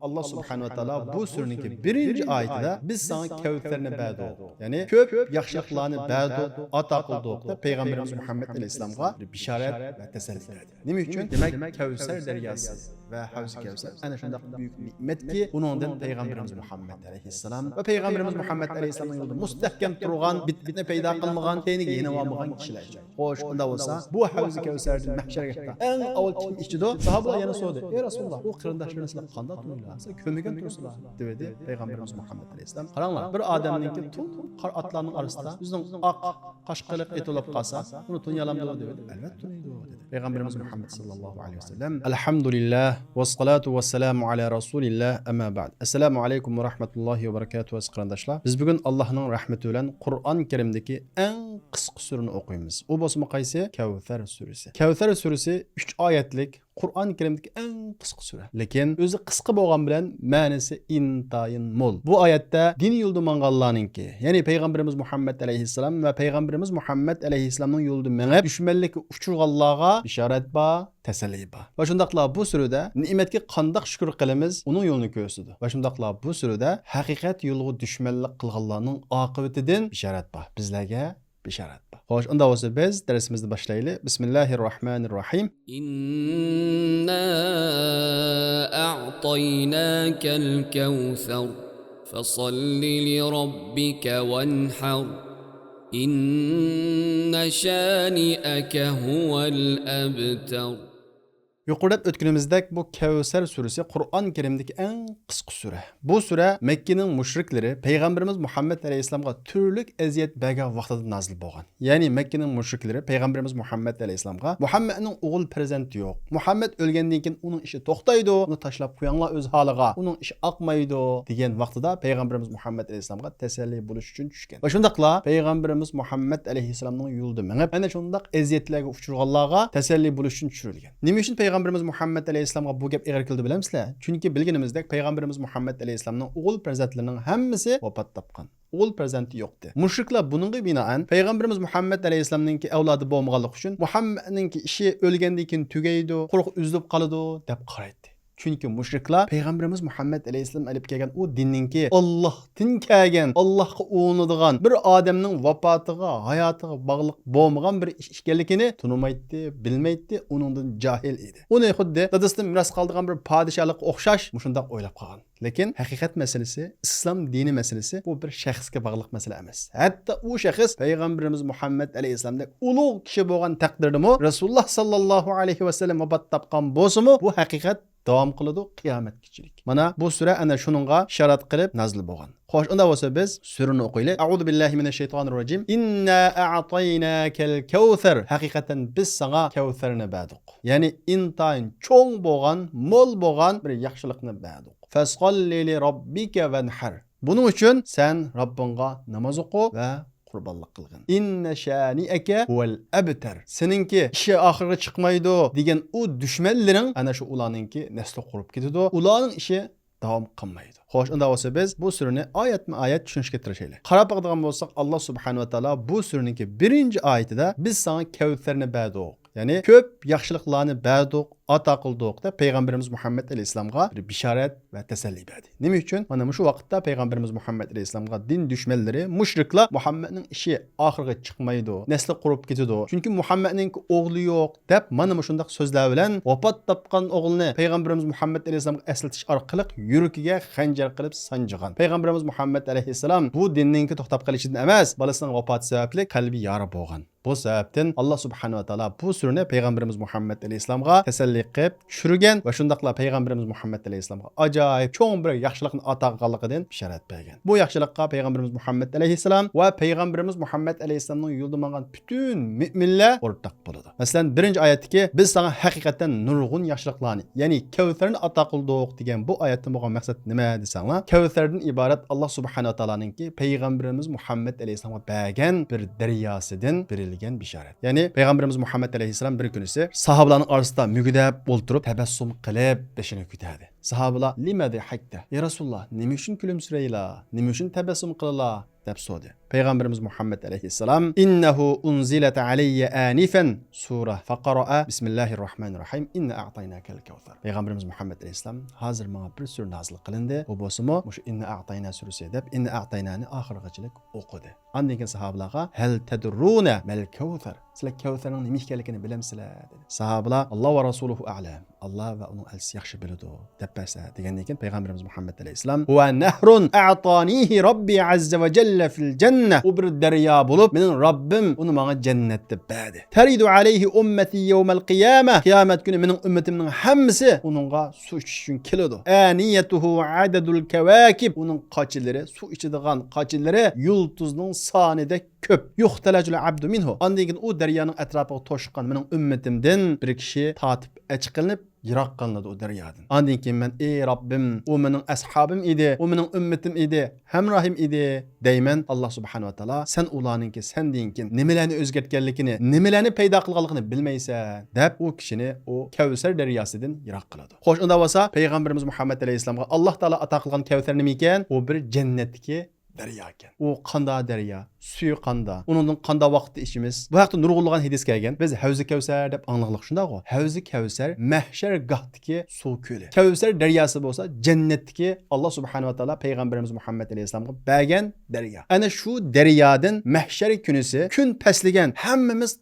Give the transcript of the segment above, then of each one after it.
Allah subhanahu wa ta'ala bu surenin birinci ayetinde biz sana kevserni berdik. Yani köp yaxşılıklarını berdik, ata kıldık da Peygamberimiz Muhammed Aleyhisselam'a bişaret ve teselli verdi. Nima üçün? Demek Kevser deryası ve Havz-ı Kevser ana şundak büyük nimet ki bunundan Peygamberimiz Muhammed Aleyhisselam ve Peygamberimiz Muhammed Aleyhisselam'ın yolunda müstehkem durgan, bitne peyda kılmagan, teyni yeni olmagan kişiler için. Hoş, onda olsa bu Havz-ı Kevser'den mahşere en avval kim içti o? Sahabeler yana sordu. Ey Resulullah, o kırındaşlarına silah kanda tuyla, silah kömegen tursular dedi Peygamberimiz Muhammed Aleyhisselam. Qaranglar, bir adamninki tun qar atlarının arasında bizning ak qaşqiliq etolab qalsa, uni tunyalamdı dedi. Elbette tunaydı dedi. Peygamberimiz Muhammed sallallahu aleyhi ve sellem. Elhamdülillah ve salatu ve selamu ala Resulillah amma ba'd. Esselamu aleyküm ve rahmetullahi ve berekatuhu qarindoshlar. Biz bugün Allah'ın rahmeti bilen Kur'an-ı Kerim'deki en qisqa surani o'qiymiz. O bo'lsa qaysi? Kevser suresi. Kevser suresi 3 oyatlik Kur'an-ı Kerim'deki en qisqa sure. Lekin o'zi qisqa bo'lgan bilan ma'nosi intayin mo'l. Bu oyatda din yo'lida manganlarninki, ya'ni Peygamberimiz Muhammed Aleyhisselam ve Peygamberimiz Muhammed Aleyhisselam'ın yolunda mengib düşmanlikka uchirganlarga bishorat bor, teselli bor. Va shundaqla bu surada ne'matga qandoq shukr qilamiz, uning yo'lini ko'rsatdi. Va shundaqla bu surada haqiqat yo'liga dushmanlik qilganlarning oqibatidan bishorat bor. Bizlarga bishorat bor. Xo'sh, unda bo'lsa biz darsimizni boshlaylik. Bismillahirrohmanirrohim. İnna a'taynakal kevser fasalli li rabbika wanhar inna şani'aka huvel abtar. Yuqorida o'tganimizdek bu Kevser suresi Kur'an-ı Kerim'deki en qisqa sure. Bu sure Mekke'nin müşrikleri Peygamberimiz Muhammed Aleyhisselam'a türlük eziyet bergan vaqtida nazil bo'lgan. Ya'ni Mekke'nin müşrikleri Peygamberimiz Muhammed Aleyhisselam'a Muhammed'in o'g'il farzandi yo'q. Muhammed o'lgandan keyin uning ishi to'xtaydi, uni tashlab qo'yinglar o'z holiga. Uning ishi oqmaydi degan vaqtida Peygamberimiz Muhammed Aleyhisselam'a teselli bo'lish uchun tushgan. Va shundaqla Peygamberimiz Muhammed Aleyhisselam'ning yo'lida mengib, ana shundaq eziyatlarga uchraganlarga teselli bo'lish uchun tushirilgan. Nima uchun Peygamberimiz Muhammed Aleyhisselam'a bu gap ig'ir keldi bilamsizlar? Chunki bilganimizdek Peygamberimiz Muhammed Aleyhisselam'ning o'g'il farzandlarining hammasi vafot topgan. O'g'il farzandi yo'qdi. Mushriklar buningga binoan Peygamberimiz Muhammed Aleyhisselam'ning avlodi bo'lmaganligi uchun Muhammadning ishi o'lgandan keyin tugaydi, quruq uzilib qoladi deb qaraydi. Çünkü müşrikler Peygamberimiz Muhammed Aleyhisselam alip kelgan o dinninki Allah'tan kelgan, Allah'a uğunadigan bir adamning vafotiga, hayotiga bog'liq bo'lmagan bir ish ekanligini tunimaydi, bilmaydi, uningdan jahil edi. Uni xuddi dadasidan miros qoldigan bir podshohlikka o'xshash mushundoq o'ylab qolgan. Lekin haqiqat meselesi, İslam dini meselesi bu bir shaxsga bog'liq masala emas. Hatta u shaxs Peygamberimiz Muhammed Aleyhisselam'dek ulug' kishi bo'lgan taqdirdami Rasululloh sallallohu alayhi va sallam vafot topgan bo'lsa-mu, bu haqiqat davom qiladi qiyomatgachilik. Mana bu sura ana shuningga ishorat qilib nazil bo'lgan. Xo'sh, unda bo'lsa biz surani o'qiylik. A'udhu billahi minashaytonirrojim. Inna a'taynakal kevser. Haqiqatan biz sana kevserni berdik. Ya'ni intayin cho'ng bo'lgan, mo'l bo'lgan bir yaxshilikni berdik. Fasqalli li robbika vanhar. Buning uchun sen Robbingga namoz o'qi va qurbonlik qilgin. Inna shani'aka huval abtar. Seninki ishi oxiriga chiqmaydi degan u dushmanlaring ana shu ularningki nasli qurib ketadi. Ularning ishi davom qilmaydi. Xo'sh, unda bo'lsa biz bu surani oyatma-oyat tushunishga tirishaylik. Qarab boqadigan bo'lsak, Alloh subhanahu va taolo bu suraning birinchi oyatida biz sana Kevserni berdik. Ya'ni ko'p yaxshiliklarni berdik, ata qildik deb Peygamberimiz Muhammed Aleyhisselam'a bir bishorat va teselli berdi. Nima uchun? Mana shu vaqtda Peygamberimiz Muhammed Aleyhisselam'a din dushmanlari, mushriklar Muhammedning ishi oxiriga chiqmaydi, nasli qurib ketadi. Chunki Muhammedning o'g'li yo'q deb mana shunday so'zlar bilan vafot topgan o'g'lini Peygamberimiz Muhammed Aleyhisselam'a eslatish orqali yuragiga xanjar qilib sanjigan. Peygamberimiz Muhammed Aleyhisselam bu dinninki to'xtab qolishidan emas, bolasining vafoti sababli qalbi yara bo'lgan. Bu sebepten Allah subhanahu wa ta'ala bu surani Peygamberimiz Muhammed Aleyhisselam'a teselli qilib tushirgan va shundaqla Peygamberimiz Muhammed Aleyhisselam'a ajoyib cho'ng bir yaxshilikni ato qilganligidan bishorat bergan. Bu yaxshilikqa Peygamberimiz Muhammed Aleyhisselam va Peygamberimiz Muhammed Aleyhisselamning yo'lida bo'lgan bütün müminlar o'rtaq bo'ladi. Masalan, birinchi oyatdagi biz sana haqiqatan nurg'un yaxshiliklarni, ya'ni Kevserni ato qildik degan bu oyatdan bo'lgan maqsad nima desanglar, Kevserdan iborat Allah subhanahu wa ta'alaninki Peygamberimiz Muhammed Aleyhisselam'a bergan bir daryosidan berilgan bishorat. Ya'ni Peygamberimiz Muhammed Aleyhisselam bir kunisi sahabalarning orasida mugidab o'ltirib tabassum qilib beshini ko'tardi. Sahabalar limadi hakda. Ya Rasulullah, nima uchun kulimsiraylar? Nima uchun tabassum qilala? deb so'di. Payg'ambarimiz Muhammad alayhissalom innahu unzilat alayya anifan sura faqara bismillahirrohmanirrohim inna a'taynakal kawthar. Payg'ambarimiz Muhammad alayhissalom hozir menga bir sura nozil qilindi. U bo'lsa-mu shu inna a'tayna surasi deb inna a'taynani oxirgachilik o'qidi. Ondan keyin sahobalarga hal tadruna mal kawthar. Sizlar kawtharning nima ekanligini bilamsizlar dedi. Sahobalar Alloh va rasuluhu a'lam. Allah va uning elchisi yaxshi biladi deb basa degandan keyin payg'ambarimiz Muhammad alayhissalom va nahrun a'tanihi robbi azza va jalla fil janna. U bir daryo bo'lib, mening Robbim uni menga jannatda berdi. Taridu alayhi ummati yawmal qiyamah. Qiyomat kuni mening ummatimning hammasi uningga suv ichish uchun keladi. Aniyatuhu adadul kawakib. Uning qochilari, suv ichadigan qochilari yulduzning sonida ko'p. Yuxtalajul abdu minhu. Ondan keyin u daryoning atrofiga to'shqan mening ummatimdan bir kishi tatib qilinib yiroq qilinadi u daryodan. Ondan keyin men ey Robbim, u mening ashabim edi, u mening ummatim edi, hamrohim edi deyman. Alloh subhanahu va taolo sen ularningki sendan keyin nimalarni o'zgartganligini, nimalarni paydo qilganligini bilmaysan deb u kishini o Kavsar daryosidan yiroq qiladi. Xo'sh, unda bo'lsa payg'ambarimiz Muhammad alayhisolamga Alloh taolo ato qilgan Kavsar nima ekan? U bir jannatdagi daryo ekan. U qanday daryo? Suyu qanday? Uningdan qanday vaqtda ichimiz? Bu haqda nurg'unlagan hadis kelgan. Biz Havzi Kavsar deb anglaqlik shundaq-ku. Havzi Kavsar mahshar gohdagi suv ko'li. Kavsar daryosi bo'lsa jannatdagi Alloh subhanahu va taolo payg'ambarimiz Muhammad alayhisolamga bergan daryo. Ana shu daryodan mahshar kunisi kun pasligan hammamiz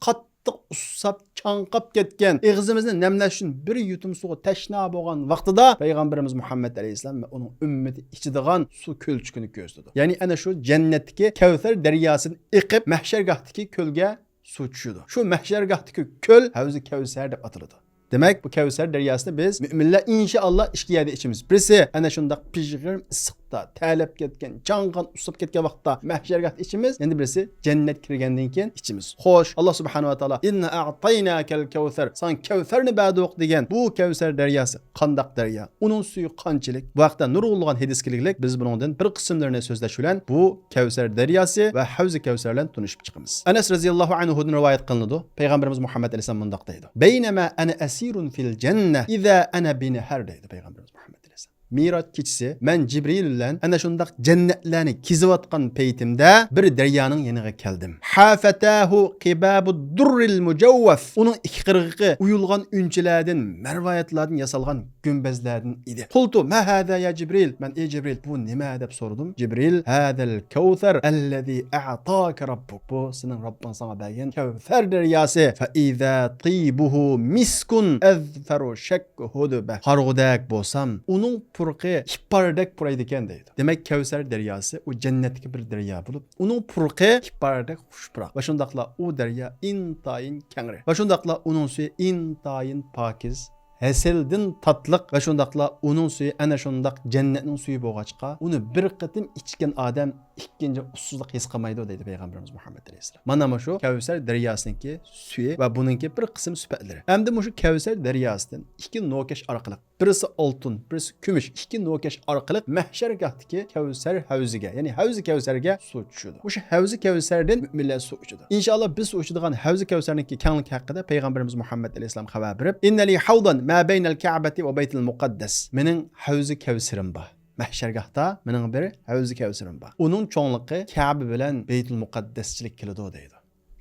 ussab chanqab ketgan, og'zimizni namlash uchun bir yutum suvga tashna bo'lgan vaqtida payg'ambarimiz Muhammad alayhisalom va uning ummati ichadigan suv ko'lchukini ko'rsatdi. Ya'ni ana shu jannatdagi Kavsar daryosidan iqib mahshargohdagi ko'lga suv tushadi. Shu mahshargohdagi ko'l Havzi Kavsar deb ataladi. Demek bu Kavsar deryasini biz müminler inşallah işkiyade içimiz. Birisi ana şundaq pijg'ir issiqda talab ketgan, chanqan usib ketgan vaqtda mahshargoh içimiz, endi birisi jannat kirgandan keyin içimiz. Xo'sh, Alloh subhanahu va taolo inna a'taynakal kawthar. Sen Kavsarni berdik degan bu Kavsar deryasi qandaq daryo? Uning suvi qanchalik? Bu haqda nurg'unlagan hadislik biz buningdan bir qismlarini so'zlash bilan bu Kavsar deryosi va Havzi Kavsar bilan tunishib chiqamiz. Anas radhiyallohu anhudan rivoyat qilinadi. Payg'ambarimiz Muhammad alayhisalom mundaq deydi. Baynama ana asirun fil janna iza ana binahar deydi Payg'ambarimiz Muhammad alayhisalom. Mirot kechisi men Jibril bilan ana shundaq jannatlarni kezayotgan paytimda bir daryoning yoniga keldim. Hafatahu qibabud durril mujawwaf. Uning ikki qirg'i uyulgan unchilardan, marvayatlardan yasalgan gumbazlardan edi. Qultu ma hada ya Jibril? Men ey Jibril bu nima deb so'radim. Jibril hadal kawthar allazi a'taka rabbuk. Bu sening Robbing sana bergan Kavsar daryosi. Fa iza tibuhu miskun azfaru shakhuduba. Qarg'udak bo'lsam uning purqi hippardak puraydi ekan deydi. Demak Kavsar daryosi u jannatdagi bir daryo bo'lib, uning purqi hippardak xushpuroq. Va shundaqla u daryo intayin kengri. Va shundaqla uning suvi intayin pokiz. Hasildan tatliq va shundaqla uning suvi ana shundaq jannatning suvi bo'lg'achqa, uni bir qatim ichgan odam ikkinchi ussizlik his qilmaydi deydi payg'ambarimiz Muhammad alayhisalom. Mana shu Kavsar daryosiniki suvi va buningki bir qism sifatlari. Hamda shu Kavsar daryosidan ikki nokash orqali, birisi oltin, birisi kumush, ikki nokash orqali mahshargohdagi Kavsar havziga, ya'ni Havzi Kavsarga suv tushadi. O'sha Havzi Kavsardan mu'minlar suv ichadi. Inshaalloh biz suv ichadigan Havzi Kavsarniki kengligi haqida payg'ambarimiz Muhammad alayhisalom xabar berib, "Innali hawdan ma baynal Ka'bati va Baytul Muqaddas." Mening Havzi Kavsarim bor. Mahshargohda mening bir Havzi Kavsarim bor. Uning cho'ngligi Ka'ba bilan Baytul Muqaddaschilik keladi deydi.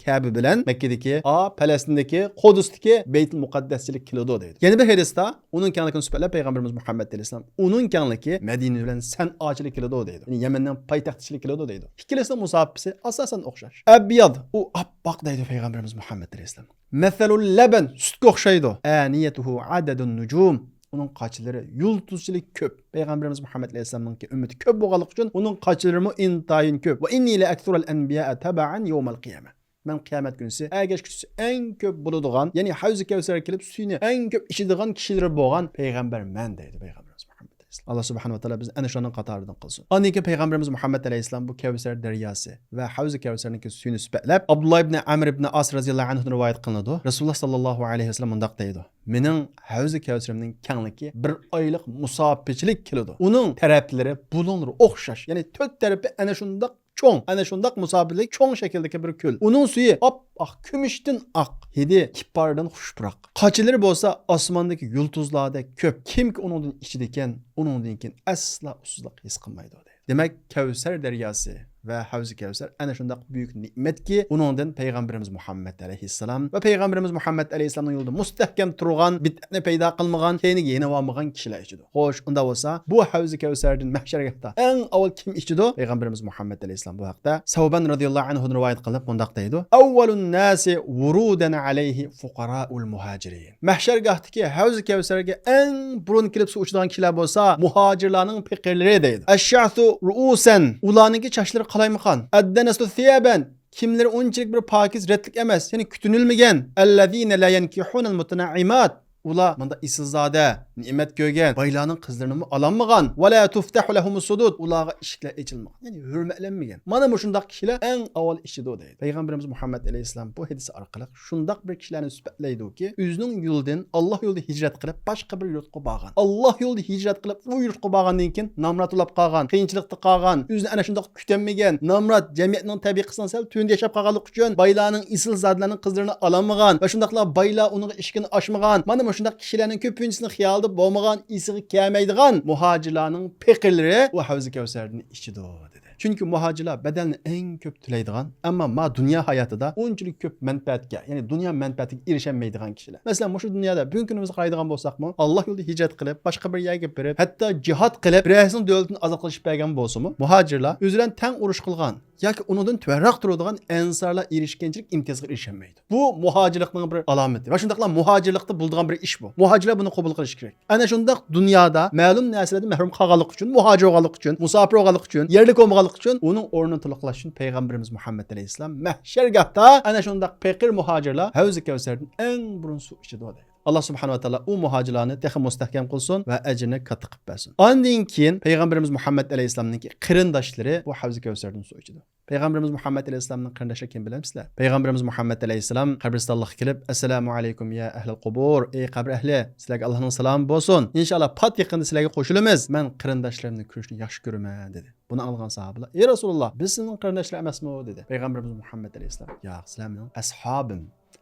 Ka'ba bilan Makkadagi, Palestindagi, Qudusdagi Baytul Muqaddaschilik keladi deydi. Yana bir hadisda uning kengligiini sifatlab payg'ambarimiz Muhammad alayhisalom uning kengligi Madina bilan San'achilik keladi deydi. Ya'ni Yamanning poytaxtchilik keladi deydi. Ikkalasining musofasi asosan o'xshash. Abyad u oppoq deydi payg'ambarimiz Muhammad alayhisalom. Mathalul laban sutga o'xshaydi. Aniyatuhu adadun nujum. Uning qochilari yulduzchilik ko'p. Payg'ambarimiz Muhammad alayhisalomning ummati ko'p bo'lganligi uchun uning qochilari intayin ko'p. Va inni la akthurul anbiya tab'an yawmal qiyamah. Men qiyomat kunisi agash kuchisi eng ko'p bo'ladigan, ya'ni Havzi Kavsarga kelib suyni eng ko'p ichadigan kishilar bo'lgan payg'ambar men deydi payg'ambarimiz Muhammad alayhisalom. Alloh subhanahu va taolo bizni ana shuning qatoridan qilsin. Ondan keyin payg'ambarimiz Muhammad alayhisalom bu Kavsar daryosi va Havzi Kavsarning suyini sifatlab Abdullah ibn Amr ibn As radhiyallohu anhu rivoyat qilinadi. Rasululloh sallallohu alayhi vasallam mundaq deydi: "Mening Havzi Kavsarimning kengligi bir oylik musofichilik keladi. Uning taraflari bulunur o'xshash, ya'ni to'rt tarafi ana shundaq cho'ng, ana shundaq musofilik cho'ng shakldagi bir ko'l. Uning suvi oppoq, kumushdan oq, hidi hippardan xushpuroq. Qochilari bo'lsa osmondagi yulduzlarda ko'p. Kimki uningdan ichida ekan, uningdan keyin asla ussizlik his qilmaydi deydi. Demak, Kavsar daryosi va Havzi Kevser ana shunday buyuk ne'matki, uningdan payg'ambarimiz Muhammad alayhissalom va payg'ambarimiz Muhammad alayhissalomning yo'lida mustahkam turgan, bid'atni paydo qilmagan, keyiniga yana olmagan kishilar ichidi. Xo'sh, unda bo'lsa, bu Havzi Kevserdan mahsharga eng avval kim ichidi? Payg'ambarimiz Muhammad alayhissalom. Bu haqda Savban radhiyallohu anhu rivoyat qilib bundaq deydi: "Avvalun nasi wurudan alayhi fuqaraul muhajirin." Mahshargahdagi Havzi Kevserga eng burun kelib suv ichadigan kishilar bo'lsa, muhojirlarning fiqirlari deydi. Ash-sha'su ru'usan, ularning chachlari qalaymiqan. Ad-danasu thiyaban, kimleri unchalik bir pokiz, retlik emas, ya'ni kutinilmagan. Allazina la yankihunal mutanaimat, ular manda isilzoda, ne'mat ko'rgan boylarning qizlarini ololmagan. Va la tuftahu lahumus sudud, ularga eshiklar ochilmagan, ya'ni hurmatlanmagan. Mana bu shundaq kishilar eng avval ishida deydi. Payg'ambarimiz Muhammad alayhissalom bu hadis orqali shundaq bir kishilarni sifatlaydi-ki, o'zining yo'lidan Alloh yo'lida hijrat qilib boshqa bir yurtga borgan. Alloh yo'lida hijrat qilib u yurtga borgandan keyin namrat ulab qolgan, qiyinchilikda qolgan, o'zini ana shundaq kutanmagan, namrat jamiyatning tabiqasidan sal tunda yashab qolganlik uchun boylarning isilzodlarning qizlarini ololmagan va shundaqlar boylar uning ishkini oshmagan. Mana shundaq kishilarning ko'pinchasini xiyolda bo'lmagan, isiga kelmaydigan muhojirlarning fiqirlari va Havzi Kevserning ichida dedi. Chunki muhojirlar badalni eng ko'p to'laydigan, ammo dunyo hayotida unchalik ko'p manfaatga, ya'ni dunyo manfaatiga erishamaydigan kishilar. Masalan, shu dunyoda bugungi kunimizga qaraydigan bo'lsakmi, Alloh yo'lida hijrat qilib, boshqa bir yerga borib, hatto jihad qilib, birovning davlatini ozod qilib bergan bo'lsa-mu, muhojirlar o'zlaridan tang urush qilgan yoki undan tuvarroq turadigan ansarlar erishganchilik imtiyozga erishamaydi. Bu muhojirlikning bir alomati. Va shundaqla muhojirlikda bo'ladigan bir ish bu. Muhojirlar buni qabul qilish kerak. Ana shundaq dunyoda ma'lum narsalardan mahrum qolganlik uchun, muhojir bo'lganlik uchun, musofir bo'lganlik uchun, yerlik bo'lmaganlik uchun uning o'rnini to'liqlash uchun payg'ambarimiz Muhammad alayhissalom mahshargahda ana shundaq faqir muhojirlar Havzi Kevserdan eng burun suv ichida deydi. Allah subhanahu wa ta'ala u muhojirlarni texi mustahkam qilsin va ajrini katta qilib bersin. Ondan keyin payg'ambarimiz Muhammad alayhissalomning qarindoshlari bu Havzi Kevserdan suv ichidi. Payg'ambarimiz Muhammad alayhissalomning qarindoshlari kim bilamsizlar? Payg'ambarimiz Muhammad alayhissalom qabristonga kelib, "Assalomu alaykum ya ahlul qubur, ey qabr ahli, sizlarga Allohning salomi bo'lsin. Inshaalloh pat yaqinda sizlarga qo'shilamiz. Men qarindoshlarimni ko'rishni yaxshi ko'raman" dedi. Buni algan sahobalar: "Ey Rasululloh, biz sizning qarindoshlar emasmi?" dedi. Payg'ambarimiz Muhammad alayhissalom: "Yo'q, sizlar mening ashabim,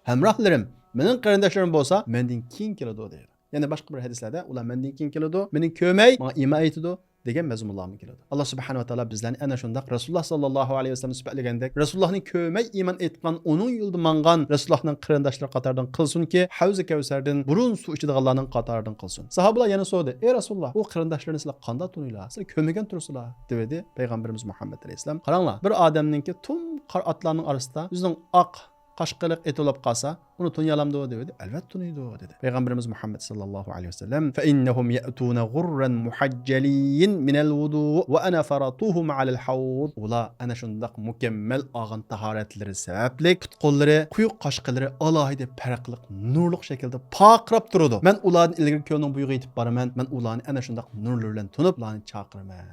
hamrohlarim, mening qarindoshlarim bo'lsa, mendan keyin keladi" dedi. Ya'ni boshqa bir hadislarda ular mendan keyin keladi, meni ko'may, menga iymon etadi degan mazmunlarni keladi. Alloh subhanahu va taolo bizlarni ana shundaq Rasululloh sallallohu alayhi vasallam sifatlagandek, Rasulullohning ko'may iymon etgan, uning yo'lida mangan Rasulullohning qarindoshlari qatoridan qilsinki, Havzi Kevserdan burun suv ichadiganlarning qatoridan qilsin. Sahobalar yana so'radi: "Ey Rasululloh, bu qarindoshlaringiz sizlar qanday tuninglar? Sizlar ko'magan tursizlar?" dedi payg'ambarimiz Muhammad alayhissalom. Qaranglar, bir odamningki tum qor otlarning orasida o'zining oq qashqiliq etolab qolsa, uni tunyalamdi dedi. Albatta tunaydi dedi. Payg'ambarimiz Muhammad sallallohu alayhi vasallam: "Fa innahum ya'tuna ghurran muhajjalin min al-wudu wa ana faratuhum 'ala al-hawd." Ular ana shundaq mukammal olgan tahoratlari sababli putqollari, quyuq qashqilari alohida farqli, nurli shaklda paqrab turadi. Men ularni ilgari ko'ning buyugi yetib boraman. Men ularni ana shundaq nurlar bilan tunib, ularni chaqiraman.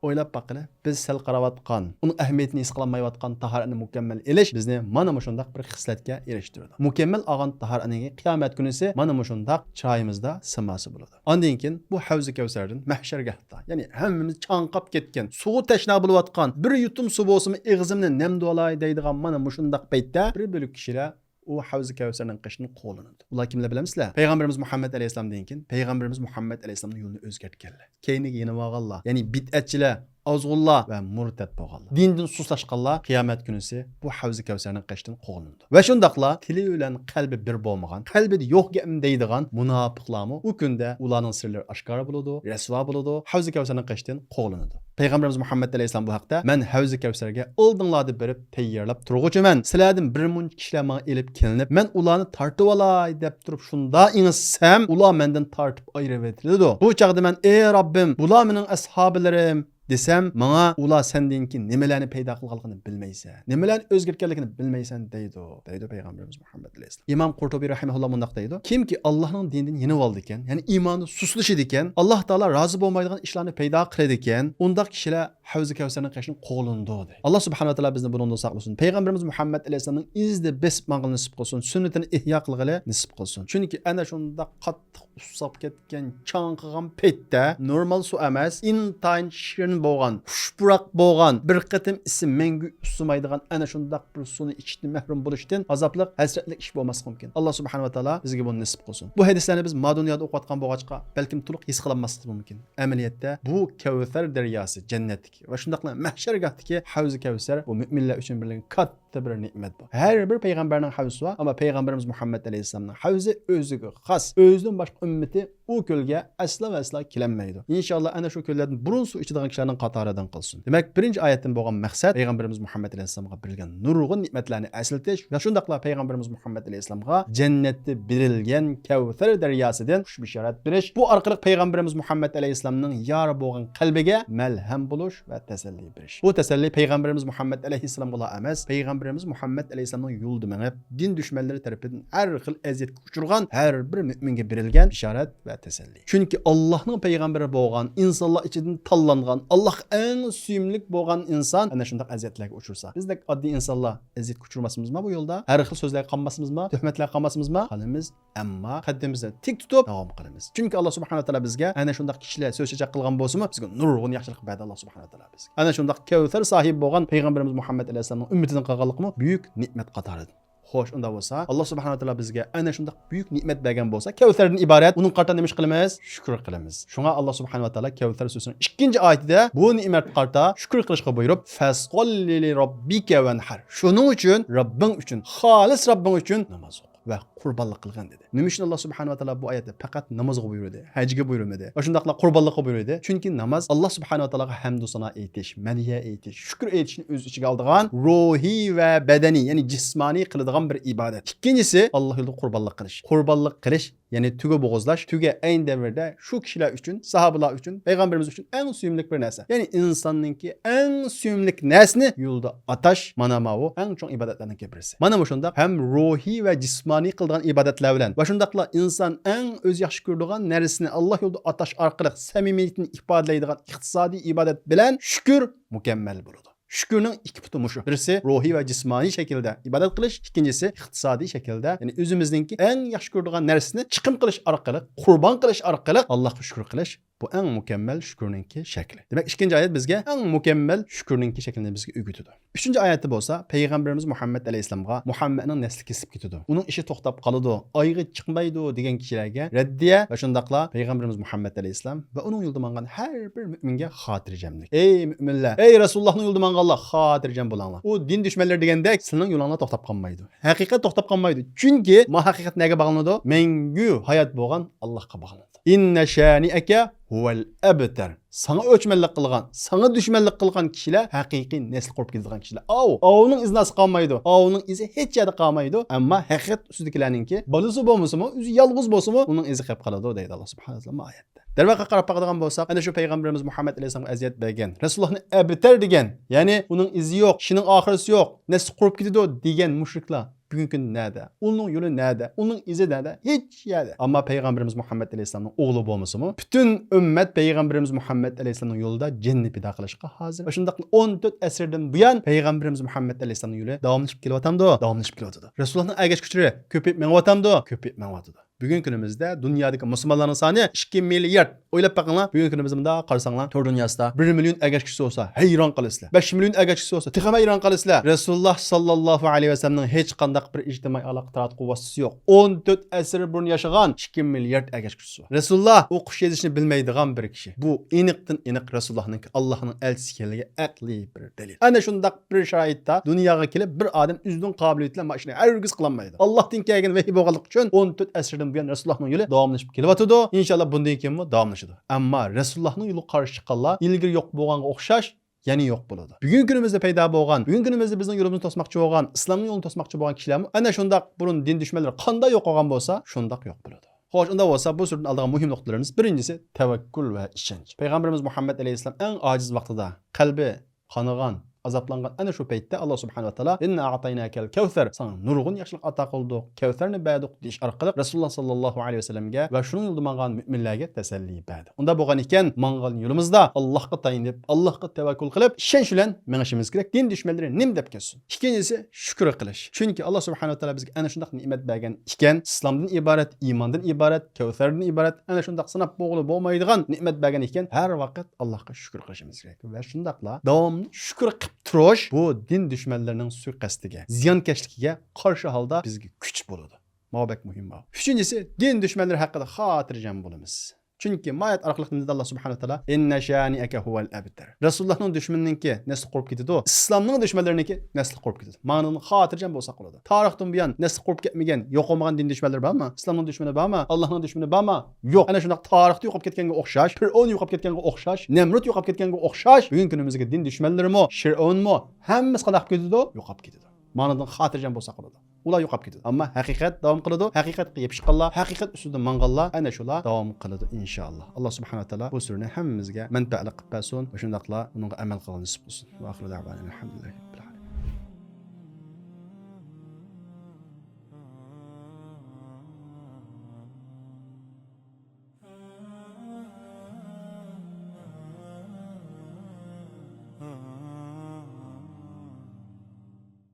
O'ylab baqila, biz sal qarawatgan, uning ahamiyatini his qilmayotgan tahoratni mukammal elish bizni mana shundaq bir xislatga erishtiradi. Mukammal olgan tahoratning qiyomat kunisi mana shundaq chiroyimizda simasi bo'ladi. Ondan keyin bu Havzi Kevserdan mahshargahda, ya'ni hammamiz chanqab ketgan, suv tashna bo'layotgan, bir yutum suv bo'lsa-mi ig'zimni namdi olay deydigan mana shundaq paytda bir bo'lib kishilar u Havzi Kevserning qishini qo'llanadi. Ular kimlar bilamsizlar? Payg'ambarimiz Muhammad alayhissalomdan keyin payg'ambarimiz Muhammad alayhissalomning yo'lini o'zgartganlar. Keyiniga yana bo'lganlar, ya'ni bid'atchilar, ozg'unlar va murtad bo'lganlar. Dindan suslashganlar qiyomat kunisi bu Havzi Kevserning qishini qo'llanadi. Va shundaqla tili bilan qalbi bir bo'lmagan, qalbida yo'q gapim deydigan munofiqlarmi u kunda ularning sirlari oshkora bo'ladi, rasvo bo'ladi, Havzi Kevserning qishini qo'llanadi. Payg'ambarimiz Muhammad alayhissalom bu haqda: "Men Havzi Kevserga oldinlarda berib tayyorlab turg'uchiman. Sizlardan bir muncha kishilar menga elib kelinib, men ularni tortib olay deb turib shunda ingissam, ular mendan tortib ayirib etiladi. Bu chaqda men: ey Robbim, bular mening ashablarim desem, mana ular sendinki nimalarni paydo qilganligini bilmaysan, nimalarni o'zgarganligini bilmaysan deydi payg'ambarimiz Muhammad alayhissalom. Imom Qurtubiy rahimahulloh mundaq deydi: "Kimki Allohning dinidan yenib oldi ekan, ya'ni iymoni suslashidi ekan, Alloh taolo rozi bo'lmaydigan ishlarni paydo qiladi ekan, undaq kishilar Havzi Kevserning qishini qo'llanadi" deydi. Alloh subhanahu va taolo bizni bundan saqlasin. Payg'ambarimiz Muhammad alayhissalomning izida besib mang'il nisib qilsin, sunnatini ihyo qilg'ili nisib qilsin. Chunki ana shunda qattiq usab ketgan, chanqigan paytda normal suv emas, intayin shirin bo'lgan, xushburoq bo'lgan, bir qatim isi mangu usumaydigan ana shundaq bir suvni ichishdan mahrum bo'lishdan azobli, hasratli ish bo'lmasi mumkin. Alloh subhanahu va taolo bizga buni nisib qilsin. Bu hadislarni biz dunyoda o'qiyotgan bo'lg'achqa balkim to'liq his qilolmaslik mumkin. Amaliyotda bu Kevser daryosi, jannatdagi va shundaqla mahshargohdagi havzi kavsar bu mo'minlar uchun bir katta bir ne'mat bu. Har bir payg'ambarning havzi bor, ammo payg'ambarimiz Muhammad alayhisolamning havzi o'ziga xos. O'zidan boshqa ummati u ko'lga aslo va aslo kelinmaydi. Inshaalloh ana shu ko'llardan burun suv ichadigan kishilarning qatoridan qilsin. Demak, birinchi oyatdan bo'lgan maqsad payg'ambarimiz Muhammad alayhisolamga berilgan nurg'un ne'matlarni aslatish va shundaqla payg'ambarimiz Muhammad alayhisolamga jannatda berilgan Kavsar daryosidan xush bishorat berish. Bu orqali payg'ambarimiz Muhammad alayhisolamning yor bo'lgan qalbiga malham bo'lish va tasalli berish. Bu tasalli payg'ambarimiz Muhammad alayhisolamga emas, payg'ambarimiz Muhammad alayhisolamning yo'lida mengib, din dushmanlari tarafidan har xil aziyatga uchragan har bir mo'minga berilgan bishorat va tasalli. Chunki Allohning payg'ambari bo'lgan, insonlar ichidan tanlangan, Alloh eng suyimli bo'lgan inson ana shunday aziyatlarga uchursa, bizdek oddiy insonlar aziyatga uchurmasimizmi bu yo'lda? Har xil so'zlarga qanmasimizmi? Tuhmatlarga qanmasimizmi? Qilamiz, ammo qaddimizni tik tutib davom qilamiz. Chunki Alloh subhanahu va taolo bizga ana shunday kishilar so'z chechak qilgan bo'lsa-mu, bizga nurg'un yaxshilik berdi Alloh subhanahu va taolo bizga. Ana shunday Kavsar sohibi bo'lgan payg'ambarimiz Muhammad alayhisolamning ummatidan qilganlikmi buyuk ne'mat qatoridir. Xo'sh, unda bo'lsa, Alloh subhanahu va taolo bizga ana shunday buyuk ne'mat bergan bo'lsa, Kavsardan iborat, uning qarta nima qilamiz? Shukr qilamiz. Shunga Alloh subhanahu va taolo Kavsar surasining 2-oyatida bu ne'mat qarta shukr qilishga buyurib, "Fasqolli li robbika vanhar." Shuning uchun, Robbing uchun, xolis Robbing uchun namoz o'qi va qurbonlik qilgan dedi. Nima uchun Alloh subhanahu va taolo bu oyatda faqat namozga buyurdi, hajga buyurmadi va shundaqla qurbonlikqa buyurdi? Chunki namoz Alloh subhanahu va taologa hamd va sano aytish, madhiya aytish, shukr aytishni o'z ichiga oladigan ruhiy va badaniy, ya'ni jismoniy qiladigan bir ibodat. Ikkinchisi Alloh yo'lida qurbonlik qilish. Qurbonlik qilish ya'ni tuga bo'g'izlash, tuga ayni davrda shu kishilar uchun, sahobalar uchun, payg'ambarimiz uchun eng suyimli bir narsa. Ya'ni insonningki eng suyimli narsani yo'lda atash mana bu eng chong ibodatlarning birisi. Mana bu shundoq ham ruhiy va jismoniy qilgan ibodatlar bilan va shundaqla inson eng o'zi yaxshi ko'radigan narsani Alloh yo'lida atash orqali samimiyatni ifodalaydigan iqtisodiy ibodat bilan shukr mukammal bo'ladi. Shukurning ikki puti shu. Birisi ruhiy va jismoniy shaklda ibodat qilish, ikkinchisi iqtisodiy shaklda, ya'ni o'zimizningki eng yaxshi ko'radigan narsani chiqim qilish orqali, qurbon qilish orqali Allohga shukr qilish. Bu eng mukammal shukrninki shakli. Demak, ikkinchi oyat bizga eng mukammal shukrninki shaklini bizga o'rgatadi. Uchinchi oyatda bo'lsa, payg'ambarimiz Muhammad alayhisolamga Muhammadning nasli kesib ketadi. Uning ishi to'xtab qoladi, oyga chiqmaydi degan kishilarga raddiya va shundaqla payg'ambarimiz Muhammad alayhisolam va uning yo'lida mangan har bir mo'minga xotirjamlik. Ey mo'minlar, ey Rasulullohning yo'lida manganlar, xotirjam bo'linglar. U din dushmanlari degandek sizning yo'lingizda to'xtab qolmaydi. Haqiqat to'xtab qolmaydi. Chunki ma haqiqat nega bog'lanadi? Mengu hayot bo'lgan Allohga bog'lanadi. Inna shani'aka huval abtar. Sana o'chmanlik qilgan, sana dushmanlik qilgan kishilar haqiqiy nasl qurib kelgan kishilar. Ovning iznasi qolmaydi. Ovning izi hech yerda qolmaydi. Ammo haqiqat ustidagilarningki bolasi bo'lmasa-mu, o'zi yolg'iz bo'lsa-mu, uning izi qolib qoladi deydi Alloh subhanahu va taolo oyatda. Darvaqa qarab baqadigan bo'lsak, ana shu payg'ambarimiz Muhammad alayhisolamga aziyat bergan, Rasulullohni abtar degan, ya'ni uning izi yo'q, kishining oxirisi yo'q, nasl qurib ketadi degan mushriklar bugungi kun nada? Uning yo'li nada? Uning izi nada? Hech yerda. Ammo payg'ambarimiz Muhammad alayhisolamning o'g'li bo'lmasa-mu, butun ummat payg'ambarimiz Muhammad alayhisolamning yo'lida jannat pido qilishga hozir. Va shundaq 14 asrdan buyon payg'ambarimiz Muhammad alayhisolamning yo'li davomlashib kelyapti, davomlashib kelyapti. Rasulullohning ergash kuchiri ko'payib menyotamdi, ko'payib menyapti. Bugun kunimizda dunyodagi musulmonlarning soni 2 milliard. O'ylab baqinglar, bugun kunimizda qarasanglar, tor dunyosida 1 million ergashchisi bo'lsa, hayron qolasizlar. 5 million ergashchisi bo'lsa, texam hayron qolasizlar. Rasululloh sallallohu alayhi vasallamning hech qanday bir ijtimoiy aloqa tarot quvvasi yo'q. 14 asr burun yashagan 2 milliard ergashchisi bor. Rasululloh o'qish yozishni bilmaydigan bir kishi. Bu aniqdan aniq Rasulullohning Allohning elchisi ekanligiga aqliy bir dalil. Ana shundaq bir sharoitda dunyoga kelib bir odam o'zining qobiliyati bilan mashina hargiz qilolmaydi. Allohdan kelgan vahiy bo'lganlik uchun 14 asrdan buyon Rasulullohning yo'li davomlashib kelyapti. Inshaalloh bundan keyinmi davomlashadi. Ammo Rasulullohning yo'li qarshi chiqqanlar ilgari yo'q bo'lganga o'xshash yana yo'q bo'ladi. Bugungi kunimizda paydo bo'lgan, bugungi kunimizda bizning yo'limizni to'smoqchi bo'lgan, islomning yo'lini to'smoqchi bo'lgan kishilar ana shundaq burun din dushmanlari qanday yo'q qolgan bo'lsa, shundaq yo'q bo'ladi. Xo'sh, unda bo'lsa bu surdan oldigan muhim nuqtalarimiz birinchisi tavakkul va ishonch. Payg'ambarimiz Muhammad alayhisalom eng ojiz vaqtida qalbi qonigan, azaplangan ana shu paytda Alloh subhanahu va taolo inna a'taynakal kavsar, sana nurg'un yaxshilik ato qildik, kavsarni berdik deyish orqali Rasululloh sallallohu alayhi vasallamga va shuning yo'lida mangan mu'minlarga tasalli berdi. Unda bo'lgan ekan, mangan yo'limizda Allohga tayinib, Allohga tavakkul qilib, ishonch bilan mengishimiz kerak. Din dushmanlari nim deb kelsin. Ikkinchisi shukr qilish. Chunki Alloh subhanahu va taolo bizga ana shunday ne'mat bergan ekan, islomdan iborat, iymondan iborat, kavsardan iborat, ana shunday sanab bo'g'ilib bo'lmaydigan ne'mat bergan ekan, har vaqt Allohga shukr qilishimiz kerak. Va shundaqla davomli shukr turish bu din dushmanlarining suiqasdiga, ziyonkashligiga qarshi holda bizga kuch bo'ladi. Mabak muhim bu. Uchinchisi, din dushmanlari haqida xotirjam bo'lamiz. Chunki mayat orqali dedi Alloh subhanahu va taolo inna shani'aka huval abtar. Rasulullohning dushmanininki nasl qurib ketadi. Islomning dushmanlariniki nasl qurib ketadi. Ma'noni xotirjam bo'lsa qoladi. Tarixdan buyon nasl qurib ketmagan, yo'qolmagan din dushmanlari bormi? Islomning dushmani bormi? Allohning dushmani bormi? Yo'q. Ana shunday tarixda yo'qolib ketganga o'xshash, Fir'aun yo'qolib ketganga o'xshash, Namrud yo'qolib ketganga o'xshash, bugungi kunimizga din dushmanlarimi, Fir'aunmi, hammasi qanday ketadi? Yo'qolib ketadi. Ma'nodan xotirjam bo'lsa qoladi. Ular yo'qolib ketadi. Ammo haqiqat davom qiladi. Haqiqatga yepishqanlar, haqiqat ustida manganlar ana shular davom qiladi inshaalloh. Alloh subhanahu va taolo bu surani hammamizga manfaatli qilib bersin va shundaqla uningga amal qilishni nasib qilsin. Va oxiru da'vana alhamdulillah.